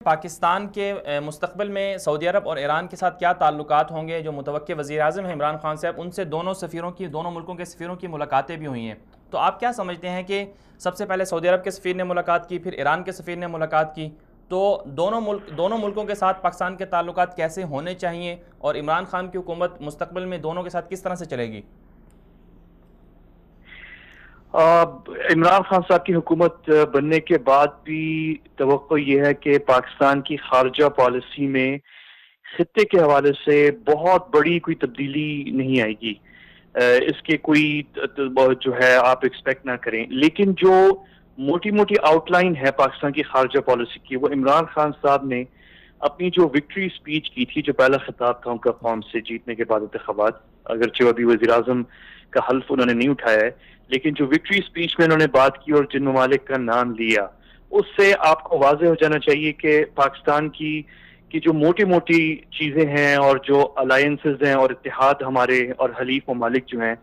پاکستان کے مستقبل میں سعودی عرب اور ایران کے ساتھ کیا تعلقات ہوں گے؟ جو متوقع وزیر اعظم ہیں عمران خان صاحب، ان سے دونوں ملکوں کے سفیروں کی ملاقاتیں بھی ہوئی ہیں، تو آپ کیا سمجھتے ہیں کہ سب سے پہلے سعودی عرب کے سفیر نے ملاقات کی، پھر ایران کے سفیر نے ملاقات کی، تو دونوں ملکوں کے ساتھ پاکستان کے تعلقات کیسے ہونے چاہیے اور عمران خان کی حکومت مستقبل میں دونوں کے ساتھ کس طرح سے چلے گی؟ عمران خان صاحب کی حکومت بننے کے بعد بھی توقع یہ ہے کہ پاکستان کی خارجہ پالیسی میں خطے کے حوالے سے بہت بڑی کوئی تبدیلی نہیں آئے گی۔ اس کے کوئی جو ہے آپ ایکسپیکٹ نہ کریں، لیکن جو موٹی موٹی آؤٹ لائن ہے پاکستان کی خارجہ پالیسی کی، وہ عمران خان صاحب نے اپنی جو وکٹری سپیچ کی تھی، جو پہلا خطاب تھا ان کا قوم سے جیتنے کے بعد انتخابات، اگرچہ ابھی وزیر اعظم کا حلف انہوں نے نہیں اٹھایا ہے، لیکن جو وکٹری سپیچ میں انہوں نے بات کی اور جن ممالک کا نام لیا، اس سے آپ کو واضح ہو جانا چاہیے کہ پاکستان کی جو موٹی موٹی چیزیں ہیں اور جو الائنسز ہیں اور اتحاد ہمارے اور حلیف ممالک جو ہیں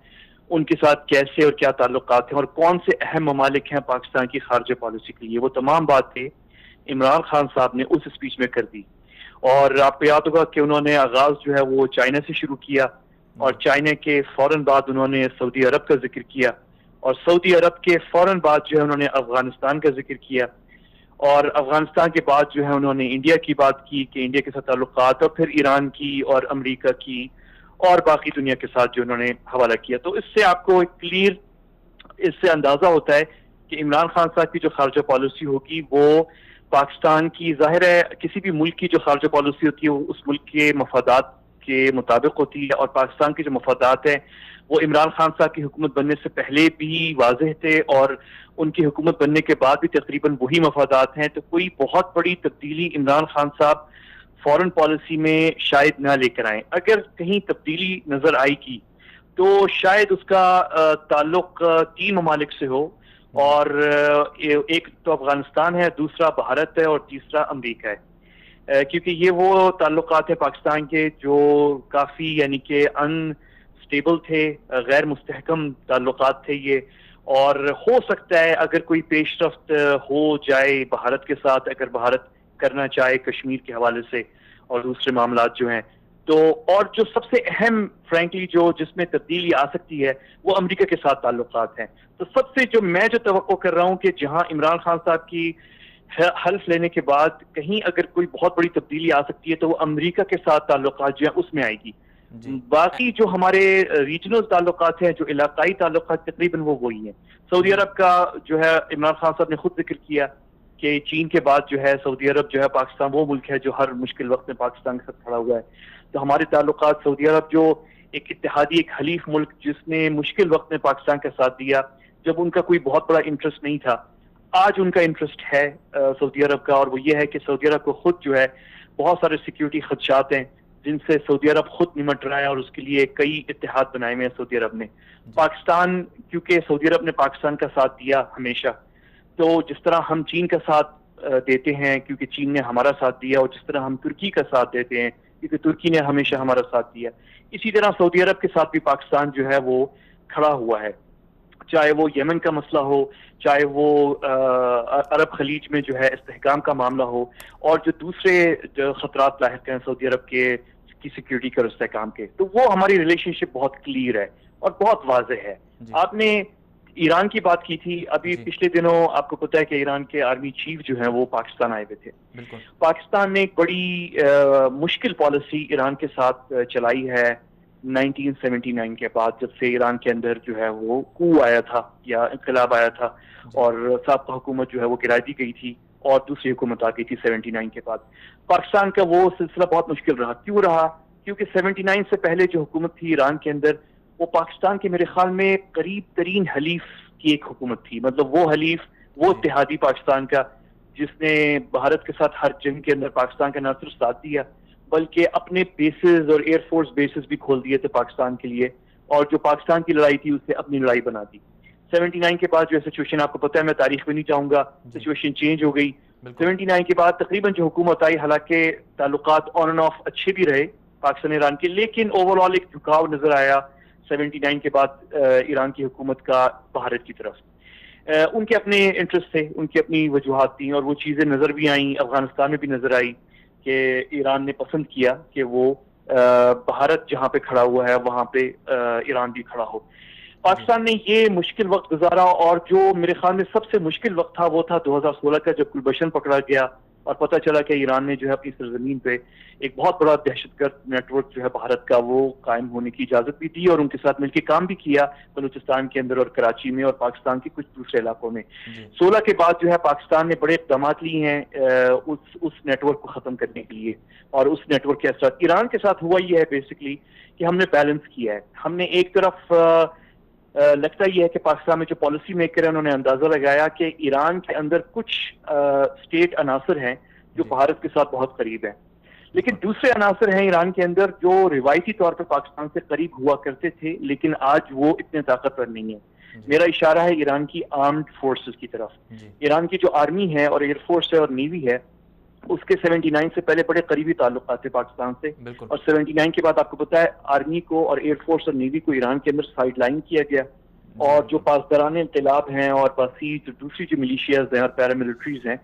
ان کے ساتھ کیسے اور کیا تعلقات ہیں اور کون سے اہم ممالک ہیں پاکستان کی خارجہ پالیسی کے لیے، وہ تمام باتیں عمران خان صاحب نے اس اسپیچ میں کر دی۔ اور آپ کو یاد ہوگا کہ انہوں نے آغاز جو ہے وہ چائنا سے شروع کیا، اور چائنا کے فوراً بعد انہوں نے سعودی عرب کا ذکر کیا، اور سعودی عرب کے فوراً بعد جو ہے انہوں نے افغانستان کا ذکر کیا، اور افغانستان کے بعد جو ہے انہوں نے انڈیا کی بات کی کہ انڈیا کے ساتھ تعلقات، اور پھر ایران کی اور امریکہ کی اور باقی دنیا کے ساتھ جو انہوں نے حوالہ کیا۔ تو اس سے آپ کو ایک کلیئر اس سے اندازہ ہوتا ہے کہ عمران خان صاحب کی جو خارجہ پالیسی ہوگی وہ پاکستان کی، ظاہر ہے کسی بھی ملک کی جو خارجہ پالیسی ہوتی ہے وہ اس ملک کے مفادات کے مطابق ہوتی ہے، اور پاکستان کے جو مفادات ہیں وہ عمران خان صاحب کی حکومت بننے سے پہلے بھی واضح تھے، اور ان کی حکومت بننے کے بعد بھی تقریباً وہی مفادات ہیں۔ تو کوئی بہت بڑی تبدیلی عمران خان صاحب فورن پالیسی میں شاید نہ لے کر آئیں۔ اگر کہیں تبدیلی نظر آئے گی تو شاید اس کا تعلق 3 ممالک سے ہو، اور ایک تو افغانستان ہے، دوسرا بھارت ہے، اور تیسرا امریکہ ہے، کیونکہ یہ وہ تعلقات ہیں پاکستان کے جو کافی یعنی کہ اسٹیبل تھے، غیر مستحکم تعلقات تھے یہ، اور ہو سکتا ہے اگر کوئی پیش رفت ہو جائے بھارت کے ساتھ، اگر بھارت کرنا چاہے کشمیر کے حوالے سے اور دوسرے معاملات جو ہیں تو، اور جو سب سے اہم فرینکلی جس میں تبدیلی آ سکتی ہے وہ امریکہ کے ساتھ تعلقات ہیں۔ تو سب سے میں جو توقع کر رہا ہوں کہ جہاں عمران خان صاحب کی حلف لینے کے بعد کہیں اگر کوئی بہت بڑی تبدیلی آ سکتی ہے تو وہ امریکہ کے ساتھ تعلقات جو ہیں اس میں آئے گی۔ باقی جو ہمارے ریجنل تعلقات ہیں، جو علاقائی تعلقات، تقریباً وہ وہی ہیں۔ سعودی عرب کا جو ہے عمران خان صاحب نے خود ذکر کیا کہ چین کے بعد جو ہے سعودی عرب جو ہے پاکستان وہ ملک ہے جو ہر مشکل وقت میں پاکستان کے ساتھ کھڑا ہوا ہے۔ تو ہمارے تعلقات سعودی عرب جو ایک اتحادی، ایک حلیف ملک جس نے مشکل وقت میں پاکستان کا ساتھ دیا جب ان کا کوئی بہت بڑا انٹرسٹ نہیں تھا، آج ان کا انٹرسٹ ہے سعودی عرب کا، اور وہ یہ ہے کہ سعودی عرب کو خود جو ہے بہت سارے سیکیورٹی خدشات ہیں جن سے سعودی عرب خود نمٹ رہا ہے، اور اس کے لیے کئی اتحاد بنائے ہوئے ہیں سعودی عرب نے۔ پاکستان، کیونکہ سعودی عرب نے پاکستان کا ساتھ دیا ہمیشہ، تو جس طرح ہم چین کا ساتھ دیتے ہیں کیونکہ چین نے ہمارا ساتھ دیا، اور جس طرح ہم ترکی کا ساتھ دیتے ہیں کیونکہ ترکی نے ہمیشہ ہمارا ساتھ دیا، اسی طرح سعودی عرب کے ساتھ بھی پاکستان جو ہے وہ کھڑا ہوا ہے، چاہے وہ یمن کا مسئلہ ہو، چاہے وہ عرب خلیج میں جو ہے استحکام کا معاملہ ہو، اور جو دوسرے جو خطرات لاحق ہیں سعودی عرب کی سیکیورٹی کا استحکام کے، تو وہ ہماری ریلیشن شپ بہت کلیئر ہے اور بہت واضح ہے۔ آپ نے ایران کی بات کی تھی، ابھی پچھلے دنوں آپ کو پتہ ہے کہ ایران کے آرمی چیف جو ہیں وہ پاکستان آئے ہوئے تھے۔ پاکستان نے ایک بڑی مشکل پالیسی ایران کے ساتھ چلائی ہے 1979 کے بعد، جب سے ایران کے اندر جو ہے وہ کو آیا تھا یا انقلاب آیا تھا، اور سابقہ حکومت جو ہے وہ گرا دی گئی تھی اور دوسری حکومت آ گئی تھی 79 کے بعد۔ پاکستان کا وہ سلسلہ بہت مشکل رہا، کیوں رہا؟ کیونکہ 79 سے پہلے جو حکومت تھی ایران کے اندر وہ پاکستان کے میرے خیال میں قریب ترین حلیف کی ایک حکومت تھی، مطلب وہ حلیف، وہ اتحادی پاکستان کا جس نے بھارت کے ساتھ ہر جنگ کے اندر پاکستان کا نہ صرف ساتھ دیا بلکہ اپنے بیسز اور ایئر فورس بیسز بھی کھول دیے تھے پاکستان کے لیے، اور جو پاکستان کی لڑائی تھی اسے اپنی لڑائی بنا دی۔ 79 کے بعد جو سچویشن آپ کو پتہ ہے، میں تاریخ میں نہیں جاؤں گا، سچویشن چینج ہو گئی۔ 79 کے بعد تقریباً جو حکومت آئی، حالانکہ تعلقات آن اینڈ آف اچھے بھی رہے پاکستان ایران کے، لیکن اوور آل ایک جھکاؤ نظر آیا 79 کے بعد ایران کی حکومت کا بھارت کی طرف۔ ان کے اپنے انٹرسٹ تھے، ان کی اپنی وجوہات تھیں، اور وہ چیزیں نظر بھی آئیں، افغانستان میں بھی نظر آئی کہ ایران نے پسند کیا کہ وہ بھارت جہاں پہ کھڑا ہوا ہے وہاں پہ ایران بھی کھڑا ہو۔ پاکستان نے یہ مشکل وقت گزارا، اور جو میرے خیال میں سب سے مشکل وقت تھا وہ تھا 2016 کا، جب گلبشن پکڑا گیا اور پتہ چلا کہ ایران نے جو ہے اپنی سرزمین پہ ایک بہت بڑا دہشت گرد نیٹ ورک جو ہے بھارت کا وہ قائم ہونے کی اجازت بھی دی، اور ان کے ساتھ مل کے کام بھی کیا بلوچستان کے اندر اور کراچی میں اور پاکستان کے کچھ دوسرے علاقوں میں۔ 16 کے بعد جو ہے پاکستان نے بڑے اقدامات لیے ہیں اس نیٹ ورک کو ختم کرنے کے لیے، اور اس نیٹ ورک کے ساتھ ایران کے ساتھ ہوا یہ ہے بیسکلی کہ ہم نے بیلنس کیا ہے۔ ہم نے ایک طرف لگتا یہ ہے کہ پاکستان میں جو پالیسی میکر ہیں انہوں نے اندازہ لگایا کہ ایران کے اندر کچھ اسٹیٹ عناصر ہیں جو بھارت کے ساتھ بہت قریب ہیں، لیکن دوسرے عناصر ہیں ایران کے اندر جو روایتی طور پر پاکستان سے قریب ہوا کرتے تھے لیکن آج وہ اتنے طاقتور نہیں ہیں۔ میرا اشارہ ہے ایران کی آرمڈ فورسز کی طرف۔ ایران کی جو آرمی ہے اور ایئر فورس ہے اور نیوی ہے، اس کے 79 سے پہلے بڑے قریبی تعلقات تھے پاکستان سے، اور 79 کے بعد آپ کو پتا ہے آرمی کو اور ایئر فورس اور نیوی کو ایران کے اندر سائیڈ لائن کیا گیا، اور جو پاسداران انقلاب ہیں اور بسیج دوسری جو ملیشیاز ہیں اور پیراملٹریز ہیں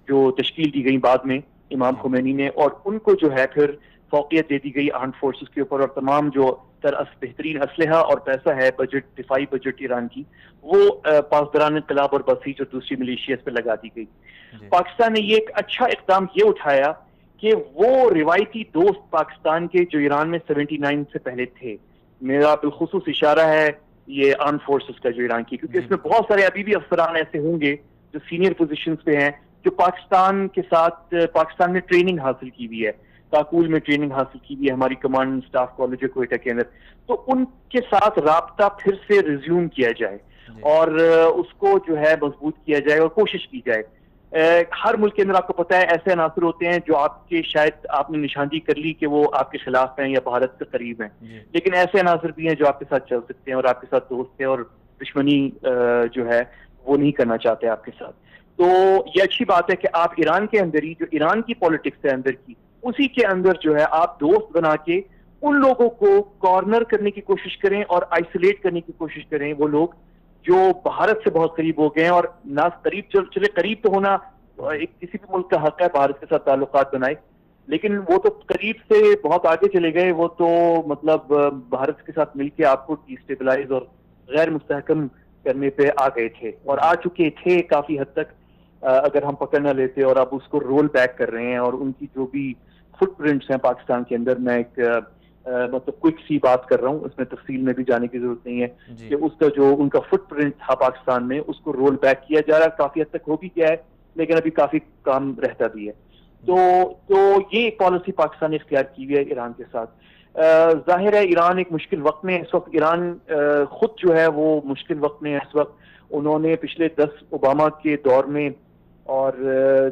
جو تشکیل دی گئی بعد میں امام خمینی نے، اور ان کو جو ہے پھر فوقیت دے دی گئی آرمڈ فورسز کے اوپر، اور تمام جو بہترین اسلحہ اور پیسہ ہے بجٹ، دفاعی بجٹ ایران کی، وہ پاسداران انقلاب اور بسیج اور دوسری ملیشیاز پہ لگا دی گئی۔ پاکستان نے یہ ایک اچھا اقدام یہ اٹھایا کہ وہ روایتی دوست پاکستان کے جو ایران میں 79 سے پہلے تھے، میرا بالخصوص اشارہ ہے یہ آرم فورسز کا جو ایران کی، کیونکہ اس میں بہت سارے ابھی بھی افسران ایسے ہوں گے جو سینئر پوزیشنز پہ ہیں جو پاکستان کے ساتھ پاکستان میں ٹریننگ حاصل کی ہوئی ہے، کاکول میں ٹریننگ حاصل کی ہوئی ہے ہماری کمانڈ سٹاف کالج کوئٹہ کے اندر، تو ان کے ساتھ رابطہ پھر سے ریزیوم کیا جائے اور اس کو جو ہے مضبوط کیا جائے اور کوشش کی جائے۔ ہر ملک کے اندر آپ کو پتہ ہے ایسے عناصر ہوتے ہیں جو آپ کے شاید آپ نے نشاندہی کر لی کہ وہ آپ کے خلاف ہیں یا بھارت کے قریب ہیں، لیکن ایسے عناصر بھی ہیں جو آپ کے ساتھ چل سکتے ہیں اور آپ کے ساتھ دوست ہیں اور دشمنی جو ہے وہ نہیں کرنا چاہتے آپ کے ساتھ۔ تو یہ اچھی بات ہے کہ آپ ایران کے اندر ہی جو ایران کی پالیٹکس ہے اندر کی، اسی کے اندر جو ہے آپ دوست بنا کے ان لوگوں کو کارنر کرنے کی کوشش کریں اور آئسولیٹ کرنے کی کوشش کریں، وہ لوگ جو بھارت سے بہت قریب ہو گئے ہیں، اور نہ قریب چلے قریب تو ہونا کسی بھی ملک کا حق ہے بھارت کے ساتھ تعلقات بنائے، لیکن وہ تو قریب سے بہت آگے چلے گئے، وہ تو مطلب بھارت کے ساتھ مل کے آپ کو ڈیسٹیبلائز اور غیر مستحکم کرنے پہ آ گئے تھے اور آ چکے تھے کافی حد تک اگر ہم پکڑ نہ لیتے، اور اب اس کو رول بیک کر رہے ہیں، اور ان کی جو بھی فٹ پرنٹس ہیں پاکستان کے اندر، میں ایک مطلب کوئک سی بات کر رہا ہوں، اس میں تفصیل میں بھی جانے کی ضرورت نہیں ہے کہ اس کا جو ان کا فٹ پرنٹ تھا پاکستان میں اس کو رول بیک کیا جا رہا ہے، کافی حد تک ہو بھی گیا ہے لیکن ابھی کافی کام رہتا بھی ہے۔ تو یہ ایک پالیسی پاکستان نے اختیار کی ہوئی ہے ایران کے ساتھ۔ ظاہر ہے ایران ایک مشکل وقت میں اس وقت، ایران خود جو ہے وہ مشکل وقت میں اس وقت، انہوں نے پچھلے 10 اوباما کے دور میں اور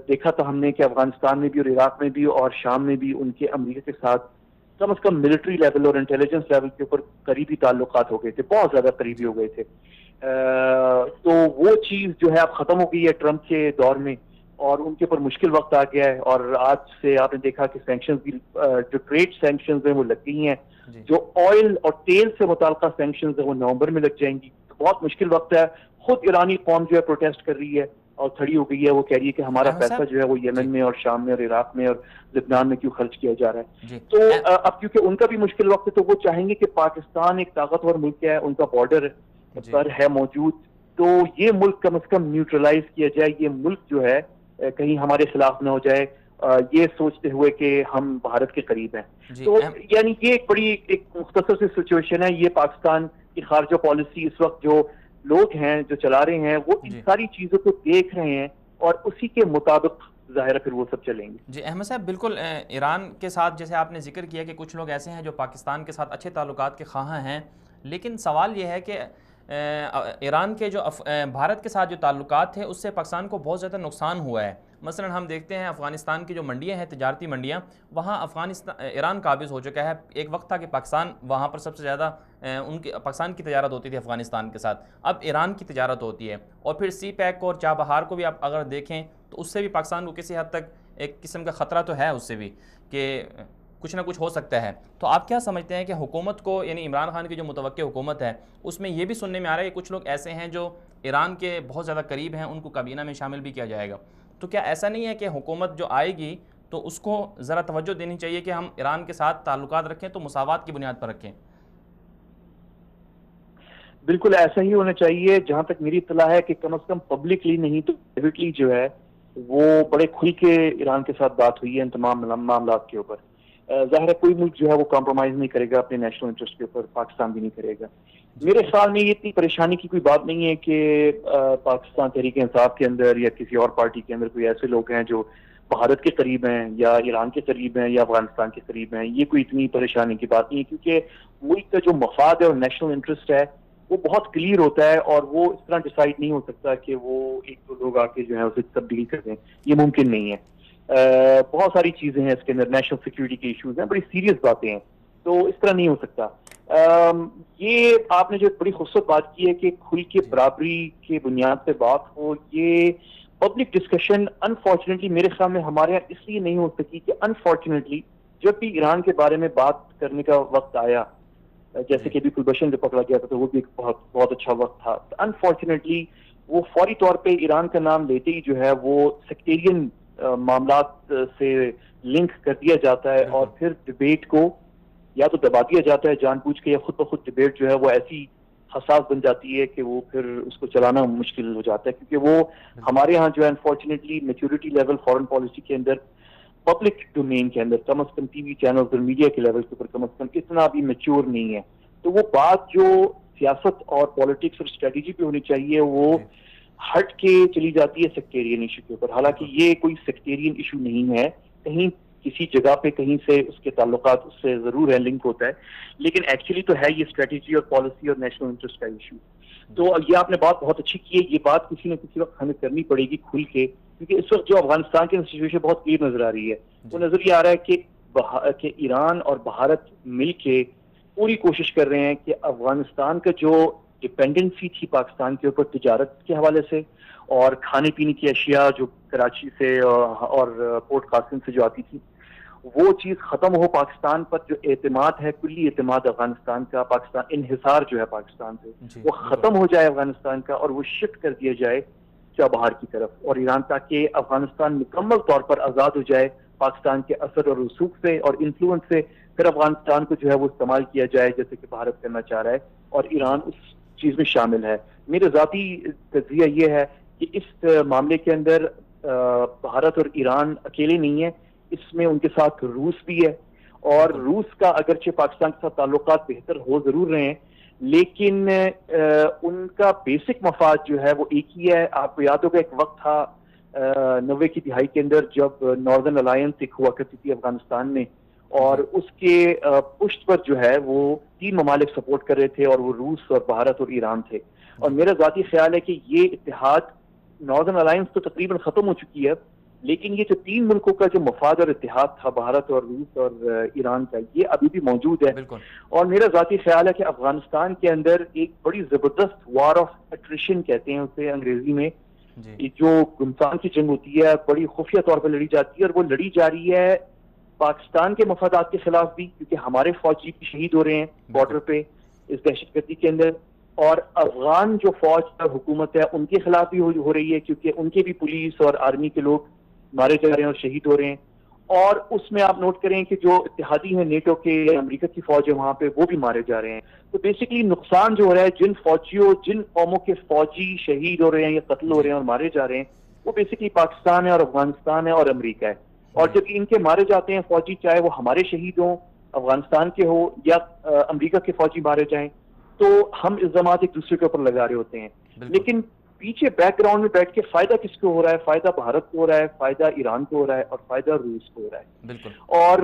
دیکھا تھا ہم نے کہ افغانستان میں بھی اور عراق میں بھی اور شام میں بھی ان کے امریکہ کے ساتھ کم از کم ملٹری لیول اور انٹیلیجنس لیول کے اوپر قریبی تعلقات ہو گئے تھے، بہت زیادہ قریبی ہو گئے تھے۔ تو وہ چیز جو ہے اب ختم ہو گئی ہے ٹرمپ کے دور میں، اور ان کے اوپر مشکل وقت آ گیا ہے، اور آج سے آپ نے دیکھا کہ سینکشنز بھی جو ٹریڈ سینکشنز ہیں وہ لگ گئی ہیں، جو آئل اور تیل سے متعلقہ سینکشنز ہیں وہ نومبر میں لگ جائیں گی۔ بہت مشکل وقت ہے، خود ایرانی قوم جو ہے پروٹیسٹ کر رہی ہے اور کھڑی ہو گئی ہے، وہ کہہ رہی ہے کہ ہمارا پیسہ جو ہے وہ یمن میں اور شام میں اور عراق میں اور لبنان میں کیوں خرچ کیا جا رہا ہے۔ تو اب کیونکہ ان کا بھی مشکل وقت ہے تو وہ چاہیں گے کہ پاکستان ایک طاقتور ملک ہے، ان کا بارڈر پر ہے موجود، تو یہ ملک کم از کم نیوٹرلائز کیا جائے، یہ ملک جو ہے کہیں ہمارے خلاف نہ ہو جائے، یہ سوچتے ہوئے کہ ہم بھارت کے قریب ہیں۔ تو یعنی یہ ایک بڑی ایک مختصر سی سچویشن ہے۔ یہ پاکستان کی خارجہ پالیسی اس وقت جو لوگ ہیں جو چلا رہے ہیں وہ ان ساری چیزوں کو دیکھ رہے ہیں اور اسی کے مطابق ظاہر ہے پھر وہ سب چلیں گے۔ جی احمد صاحب، بالکل ایران کے ساتھ جیسے آپ نے ذکر کیا کہ کچھ لوگ ایسے ہیں جو پاکستان کے ساتھ اچھے تعلقات کے خواہاں ہیں، لیکن سوال یہ ہے کہ ایران کے جو بھارت کے ساتھ جو تعلقات تھے اس سے پاکستان کو بہت زیادہ نقصان ہوا ہے۔ مثلا ہم دیکھتے ہیں افغانستان کی جو منڈیاں ہیں، تجارتی منڈیاں، وہاں ایران قابض ہو چکا ہے۔ ایک وقت تھا کہ پاکستان وہاں پر سب سے زیادہ پاکستان کی تجارت ہوتی تھی افغانستان کے ساتھ، اب ایران کی تجارت ہوتی ہے۔ اور پھر سی پیک اور چابہار کو بھی آپ اگر دیکھیں تو اس سے بھی پاکستان کو کسی حد تک ایک قسم کا خطرہ تو ہے اس سے بھی، کہ کچھ نہ کچھ ہو سکتا ہے. تو آپ کیا سمجھتے ہیں کہ حکومت کو یعنی عمران خان کی جو متوقع حکومت ہے اس میں یہ بھی سننے میں آ رہا ہے کہ کچھ لوگ ایسے ہیں جو ایران کے بہت زیادہ قریب ہیں, ان کو کابینہ میں شامل بھی کیا جائے گا, تو کیا ایسا نہیں ہے کہ حکومت جو آئے گی تو اس کو ذرا توجہ دینی چاہیے کہ ہم ایران کے ساتھ تعلقات رکھیں تو مساوات کی بنیاد پر رکھیں؟ بالکل ایسا ہی ہونا چاہیے. جہاں تک میری اطلاع ہے کہ کم از کم پبلکلی نہیں تو پرائیویٹلی جو ہے وہ بڑے کھل کے ایران کے ساتھ بات ہوئی ہے ان تمام معاملات کے اوپر. ظاہر ہے کوئی ملک جو ہے وہ کمپرومائز نہیں کرے گا اپنے نیشنل انٹرسٹ کے اوپر, پاکستان بھی نہیں کرے گا. میرے خیال میں یہ اتنی پریشانی کی کوئی بات نہیں ہے کہ پاکستان تحریک انصاف کے اندر یا کسی اور پارٹی کے اندر کوئی ایسے لوگ ہیں جو بھارت کے قریب ہیں یا ایران کے قریب ہیں یا افغانستان کے قریب ہیں. یہ کوئی اتنی پریشانی کی بات نہیں ہے, کیونکہ ملک کا جو مفاد ہے اور نیشنل انٹرسٹ ہے وہ بہت کلیئر ہوتا ہے, اور وہ اس طرح ڈیسائیڈ نہیں ہو سکتا کہ وہ ایک دو لوگ آ کے جو ہے اسے تبدیل کر دیں. یہ ممکن نہیں ہے. بہت ساری چیزیں ہیں اس کے اندر, نیشنل سیکیورٹی کے ایشوز ہیں, بڑی سیریس باتیں ہیں, تو اس طرح نہیں ہو سکتا. یہ آپ نے جو بڑی خوبصورت بات کی ہے کہ کھل کے برابری کے بنیاد پہ بات ہو, یہ پبلک ڈسکشن انفارچونیٹلی میرے خیال میں ہمارے یہاں اس لیے نہیں ہو سکی کہ انفارچونیٹلی جب بھی ایران کے بارے میں بات کرنے کا وقت آیا, جیسے کہ ابھی کلبھشن جو پکڑا گیا تھا تو وہ بھی ایک بہت اچھا وقت تھا, انفارچونیٹلی وہ فوری طور پہ ایران کا نام لیتے ہی جو ہے وہ سیکٹیرین معاملات سے لنک کر دیا جاتا ہے, اور پھر ڈبیٹ کو یا تو دبا دیا جاتا ہے جان بوجھ کے, یا خود بخود ڈبیٹ جو ہے وہ ایسی حساس بن جاتی ہے کہ وہ پھر اس کو چلانا مشکل ہو جاتا ہے. کیونکہ وہ ہمارے ہاں جو ہے unfortunately maturity level foreign policy کے اندر, پبلک ڈومین کے اندر کم از کم ٹی وی چینلز اور میڈیا کے لیول کے اوپر کم از کم اتنا بھی میچور نہیں ہے. تو وہ بات جو سیاست اور پالیٹکس اور اسٹریٹجی پہ ہونی چاہیے وہ ہٹ کے چلی جاتی ہے سیکٹیرین ایشو کے اوپر. حالانکہ یہ کوئی سیکٹیرین ایشو نہیں ہے, کہیں کسی جگہ پہ کہیں سے اس کے تعلقات اس سے ضرور ہے, لنک ہوتا ہے, لیکن ایکچولی تو ہے یہ اسٹریٹجی اور پالیسی اور نیشنل انٹرسٹ کا ایشو. تو یہ آپ نے بات بہت اچھی کی ہے, یہ بات کسی نہ کسی وقت ہمیں کرنی پڑے گی کھل کے, کیونکہ اس وقت جو افغانستان کی سچویشن بہت کلیئر نظر آ رہی ہے. وہ نظر یہ آ رہا ہے کہ ایران اور بھارت مل کے پوری کوشش کر رہے ہیں کہ افغانستان کا جو ڈپینڈنسی تھی پاکستان کے اوپر تجارت کے حوالے سے اور کھانے پینے کی اشیاء جو کراچی سے اور پورٹ قاسم سے جو آتی تھی, وہ چیز ختم ہو. پاکستان پر جو اعتماد ہے, کلی اعتماد افغانستان کا, پاکستان انحصار جو ہے پاکستان سے وہ ختم ہو جائے افغانستان کا, اور وہ شفٹ کر دیا جائے چابہار کی طرف اور ایران, تاکہ افغانستان مکمل طور پر آزاد ہو جائے پاکستان کے اثر اور رسوخ سے اور انفلوئنس سے. پھر افغانستان کو جو ہے وہ استعمال کیا جائے جیسے کہ بھارت کرنا چاہ رہا ہے, اور ایران اس چیز میں شامل ہے. میرے ذاتی تجزیہ یہ ہے کہ اس معاملے کے اندر بھارت اور ایران اکیلے نہیں ہیں, اس میں ان کے ساتھ روس بھی ہے, اور روس کا اگرچہ پاکستان کے ساتھ تعلقات بہتر ہو ضرور رہے ہیں, لیکن ان کا بیسک مفاد جو ہے وہ ایک ہی ہے. آپ کو یاد ہوگا ایک وقت تھا 90 کی دہائی کے اندر جب ناردرن الائنس ایک ہوا کرتی تھی افغانستان میں, اور اس کے پشت پر جو ہے وہ 3 ممالک سپورٹ کر رہے تھے, اور وہ روس اور بھارت اور ایران تھے. اور میرا ذاتی خیال ہے کہ یہ اتحاد, ناردرن الائنس تو تقریباً ختم ہو چکی ہے, لیکن یہ جو 3 ملکوں کا جو مفاد اور اتحاد تھا, بھارت اور روس اور ایران کا, یہ ابھی بھی موجود ہے. اور میرا ذاتی خیال ہے کہ افغانستان کے اندر ایک بڑی زبردست وار آف اٹریشن کہتے ہیں اسے انگریزی میں, جو گمسان کی جنگ ہوتی ہے, بڑی خفیہ طور پر لڑی جاتی ہے, اور وہ لڑی جا رہی ہے پاکستان کے مفادات کے خلاف بھی, کیونکہ ہمارے فوجی بھی شہید ہو رہے ہیں بارڈر پہ اس دہشت گردی کے اندر, اور افغان جو فوج اور حکومت ہے ان کے خلاف بھی ہو رہی ہے, کیونکہ ان کے بھی پولیس اور آرمی کے لوگ مارے جا رہے ہیں اور شہید ہو رہے ہیں. اور اس میں آپ نوٹ کریں کہ جو اتحادی ہیں نیٹو کے, امریکہ کی فوج ہے وہاں پہ, وہ بھی مارے جا رہے ہیں. تو بیسیکلی نقصان جو ہو رہا ہے, جن قوموں کے فوجی شہید ہو رہے ہیں یا قتل ہو رہے ہیں اور مارے جا رہے ہیں, وہ بیسیکلی پاکستان ہے اور افغانستان ہے اور امریکہ ہے. اور جب ان کے مارے جاتے ہیں فوجی, چاہے وہ ہمارے شہید ہوں, افغانستان کے ہو یا امریکہ کے فوجی مارے جائیں, تو ہم الزامات ایک دوسرے کے اوپر لگا رہے ہوتے ہیں. لیکن پیچھے بیک گراؤنڈ میں بیٹھ کے فائدہ کس کو ہو رہا ہے؟ فائدہ بھارت کو ہو رہا ہے, فائدہ ایران کو ہو رہا ہے, اور فائدہ روس کو ہو رہا ہے. اور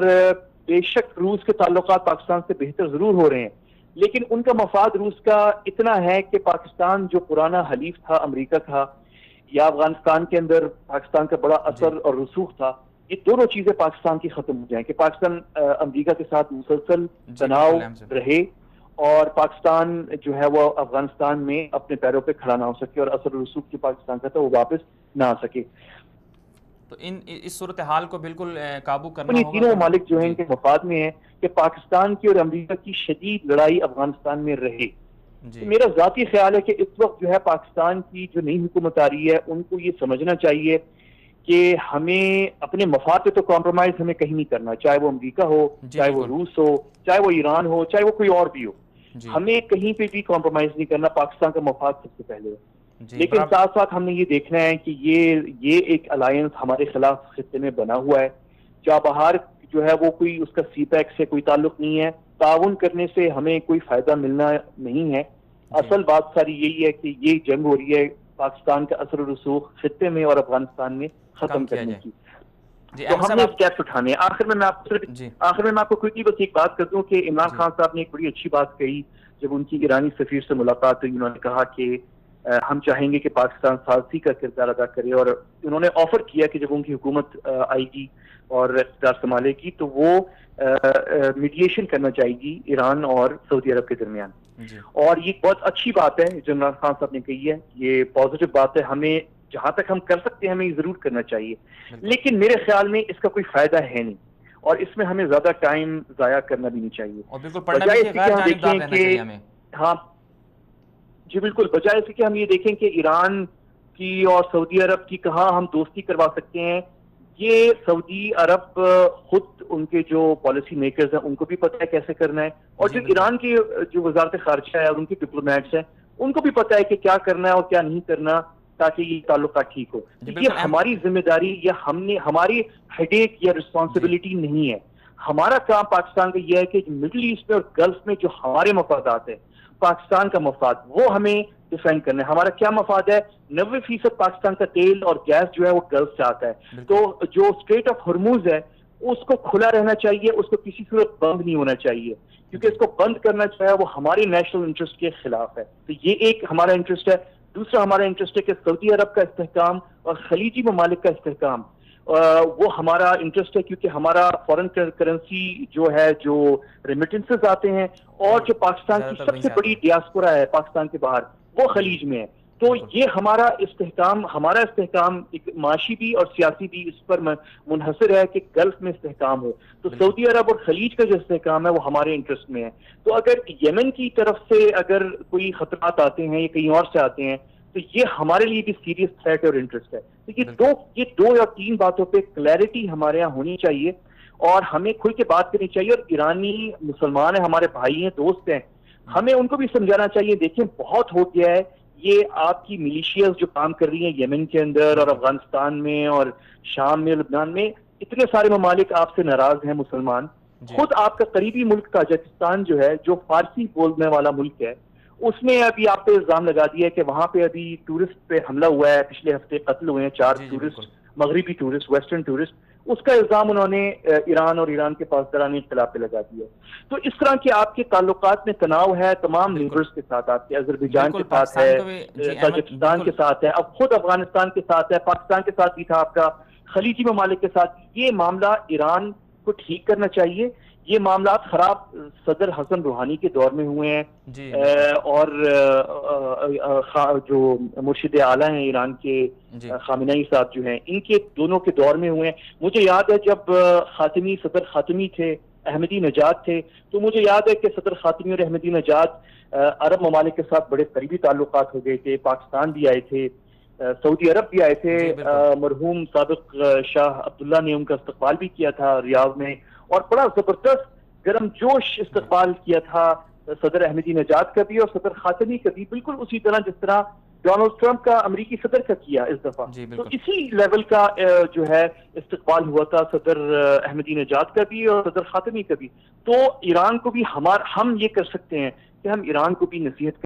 بے شک روس کے تعلقات پاکستان سے بہتر ضرور ہو رہے ہیں, لیکن ان کا مفاد روس کا اتنا ہے کہ پاکستان جو پرانا حلیف تھا امریکہ کا, یا افغانستان کے اندر پاکستان کا بڑا اثر اور رسوخ تھا, یہ دونوں چیزیں پاکستان کی ختم ہو جائیں کہ پاکستان امریکہ کے ساتھ مسلسل تناؤ رہے, اور پاکستان جو ہے وہ افغانستان میں اپنے پیروں پہ کھڑا نہ ہو سکے, اور اثر رسوخ جو پاکستان کا تھا وہ واپس نہ آ سکے. تو اس صورتحال کو بالکل قابو کرنا اپنی ہوگا. تینوں ممالک جو ہیں ان کے مفاد میں ہے کہ پاکستان کی اور امریکہ کی شدید لڑائی افغانستان میں رہے. میرا ذاتی خیال ہے کہ اس وقت جو ہے پاکستان کی جو نئی حکومت آ رہی ہے ان کو یہ سمجھنا چاہیے کہ ہمیں اپنے مفاد پہ تو کمپرومائز ہمیں کہیں نہیں کرنا, چاہے وہ امریکہ ہو, چاہے وہ روس ہو, چاہے وہ ایران ہو, چاہے وہ کوئی اور بھی ہو, ہمیں کہیں پہ بھی کمپرومائز نہیں کرنا. پاکستان کا مفاد سب سے پہلے ہے. لیکن ساتھ ساتھ ہم نے یہ دیکھنا ہے کہ یہ ایک الائنس ہمارے خلاف خطے میں بنا ہوا ہے. چابہار جو ہے وہ کوئی اس کا سی پیک سے کوئی تعلق نہیں ہے. تعاون کرنے سے ہمیں کوئی فائدہ ملنا نہیں ہے. اصل بات ساری یہی ہے کہ یہ جنگ ہو رہی ہے پاکستان کا اثر و رسوخ خطے میں اور افغانستان میں ختم کرنے کی. تو ہم نے اسٹیپس اٹھانے ہیں. آخر میں میں آپ کو کوئی بس ایک بات کر دوں کہ عمران خان صاحب نے ایک بڑی اچھی بات کہی جب ان کی ایرانی سفیر سے ملاقات ہوئی. انہوں نے کہا کہ ہم چاہیں گے کہ پاکستان ثالثی کا کردار ادا کرے, اور انہوں نے آفر کیا کہ جب ان کی حکومت آئے گی اور اقتدار سنبھالے گی تو وہ میڈیشن کرنا چاہے گی ایران اور سعودی عرب کے درمیان. اور یہ بہت اچھی بات ہے جو عمران خان صاحب نے کہی ہے, یہ پازیٹو بات ہے. ہمیں جہاں تک ہم کر سکتے ہیں ہمیں یہ ضرور کرنا چاہیے, لیکن میرے خیال میں اس کا کوئی فائدہ ہے نہیں, اور اس میں ہمیں زیادہ ٹائم ضائع کرنا بھی نہیں چاہیے. بجائے اس کے ہم دیکھیں کہ ہاں جی بالکل, بجائے اس کے ہم یہ دیکھیں کہ ایران کی اور سعودی عرب کی کہاں ہم دوستی کروا سکتے ہیں. یہ سعودی عرب خود ان کے جو پالیسی میکرز ہیں ان کو بھی پتہ ہے کیسے کرنا ہے, اور جو ایران کی جو وزارت خارجہ ہے اور ان کے ڈپلومیٹس ہیں ان کو بھی پتہ ہے کہ کیا کرنا ہے اور کیا نہیں کرنا تاکہ یہ تعلقات ٹھیک ہو. یہ ہماری ذمہ داری یا ہماری ہیڈیک یا رسپانسبلٹی نہیں ہے. ہمارا کام پاکستان کا یہ ہے کہ مڈل ایسٹ میں اور گلف میں جو ہمارے مفادات ہیں, پاکستان کا مفاد, وہ ہمیں ڈیفینڈ کرنا ہے. ہمارا کیا مفاد ہے؟ 90% پاکستان کا تیل اور گیس جو ہے وہ گلف سے آتا ہے. تو جو اسٹریٹ آف ہرموز ہے اس کو کھلا رہنا چاہیے, اس کو کسی صورت بند نہیں ہونا چاہیے, کیونکہ اس کو بند کرنا چاہے وہ ہمارے نیشنل انٹرسٹ کے خلاف ہے. تو یہ ایک ہمارا انٹرسٹ ہے. دوسرا ہمارا انٹرسٹ ہے کہ سعودی عرب کا استحکام اور خلیجی ممالک کا استحکام وہ ہمارا انٹرسٹ ہے, کیونکہ ہمارا فورن کرنسی جو ہے, جو ریمیٹنسز آتے ہیں اور جو پاکستان کی سب سے بڑی ڈیاسپورا ہے پاکستان کے باہر وہ خلیج میں ہے. تو یہ ہمارا استحکام ایک معاشی بھی اور سیاسی بھی اس پر منحصر ہے کہ گلف میں استحکام ہو. تو سعودی عرب اور خلیج کا جو استحکام ہے وہ ہمارے انٹرسٹ میں ہے. تو اگر یمن کی طرف سے اگر کوئی خطرات آتے ہیں یا کہیں اور سے آتے ہیں تو یہ ہمارے لیے بھی سیریس تھریٹ اور انٹرسٹ ہے. یہ دو یا تین باتوں پہ کلیئرٹی ہمارے یہاں ہونی چاہیے اور ہمیں کھل کے بات کرنی چاہیے. اور ایرانی مسلمان ہیں, ہمارے بھائی ہیں, دوست ہیں, ہمیں ان کو بھی سمجھانا چاہیے دیکھیں بہت ہو گیا ہے. یہ آپ کی ملیشیاز جو کام کر رہی ہیں یمن کے اندر اور افغانستان میں اور شام میں, لبنان میں, اتنے سارے ممالک آپ سے ناراض ہیں مسلمان. خود آپ کا قریبی ملک تاجکستان جو ہے, جو فارسی بولنے والا ملک ہے, اس نے ابھی آپ پہ الزام لگا دیا ہے کہ وہاں پہ ابھی ٹورسٹ پہ حملہ ہوا ہے. پچھلے ہفتے قتل ہوئے ہیں 4 ٹورسٹ, مغربی ٹورسٹ, ویسٹرن ٹورسٹ. اس کا الزام انہوں نے ایران اور ایران کے پاسداران انقلاب پہ لگا دیا. تو اس طرح کے آپ کے تعلقات میں تناؤ ہے تمام نیبرز کے ساتھ, آپ کے اذربائیجان کے ساتھ ہے, تاجکستان کے ساتھ ہے, اب خود افغانستان کے ساتھ ہے, پاکستان کے ساتھ بھی تھا آپ کا, خلیجی ممالک کے ساتھ. یہ معاملہ ایران کو ٹھیک کرنا چاہیے. یہ معاملات خراب صدر حسن روحانی کے دور میں ہوئے ہیں اور جو مرشد اعلیٰ ہیں ایران کے خامنئی صاحب جو ہیں, ان کے دونوں کے دور میں ہوئے ہیں. مجھے یاد ہے جب صدر خاتمی تھے, احمدی نژاد تھے, تو مجھے یاد ہے کہ صدر خاتمی اور احمدی نژاد عرب ممالک کے ساتھ بڑے قریبی تعلقات ہو گئے تھے. پاکستان بھی آئے تھے, سعودی عرب بھی آئے تھے. مرحوم سابق شاہ عبداللہ نے ان کا استقبال بھی کیا تھا ریاض میں, اور بڑا زبردست گرم جوش استقبال کیا تھا صدر احمدی نژاد کا بھی اور صدر خاتمی کا بھی, بالکل اسی طرح جس طرح ڈونلڈ ٹرمپ کا امریکی صدر کا کیا اس دفعہ. تو اسی لیول کا جو ہے استقبال ہوا تھا صدر احمدی نژاد کا بھی اور صدر خاتمی کا بھی. تو ایران کو بھی ہم یہ کر سکتے ہیں کہ ہم ایران کو بھی نصیحت